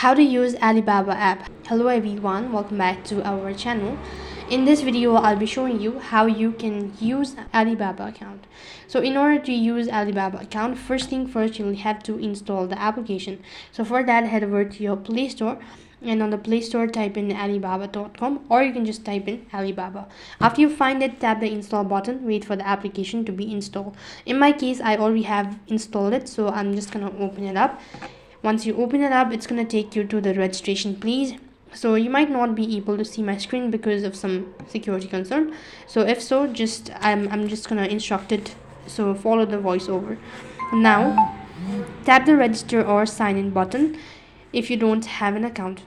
How to use Alibaba app. Hello everyone, welcome back to our channel. In this video I'll be showing you how you can use Alibaba account. So in order to use Alibaba account, first thing first, you'll have to install the application. So for that, head over to your Play Store, and on the Play Store type in alibaba.com, or you can just type in Alibaba. After you find it, tap the install button, wait for the application to be installed. In my case, I already have installed it, so I'm just gonna open it up. Once you open it up, it's going to take you to the registration page. So you might not be able to see my screen because of some security concern. So if so, I'm just going to instruct it. So follow the voiceover. Now tap the register or sign in button. If you don't have an account,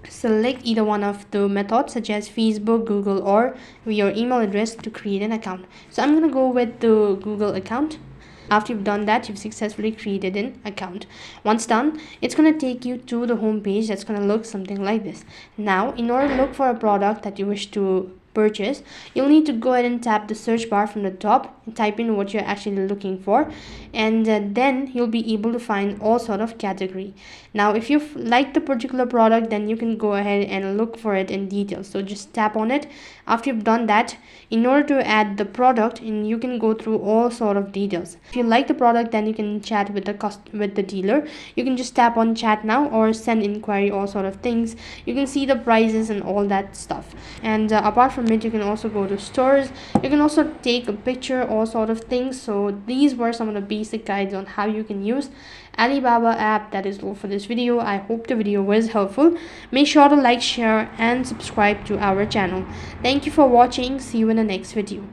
select either one of the methods such as Facebook, Google, or your email address to create an account. So I'm going to go with the Google account. After you've done that, you've successfully created an account. Once done, it's going to take you to the home page that's going to look something like this. Now, in order to look for a product that you wish to purchase, you'll need to go ahead and tap the search bar from the top and type in what you're actually looking for, and then you'll be able to find all sort of category. Now if you like the particular product, then you can go ahead and look for it in detail. So just tap on it. After you've done that, in order to add the product, and you can go through all sort of details. If you like the product, then you can chat with the dealer. You can just tap on chat now or send inquiry, all sort of things. You can see the prices and all that stuff. And apart from it, you can also go to stores. You can also take a picture, all sort of things. So these were some of the basic guides on how you can use Alibaba app. That is all for this video. I hope the video was helpful. Make sure to like, share and subscribe to our channel. Thank you for watching. See you in the next video.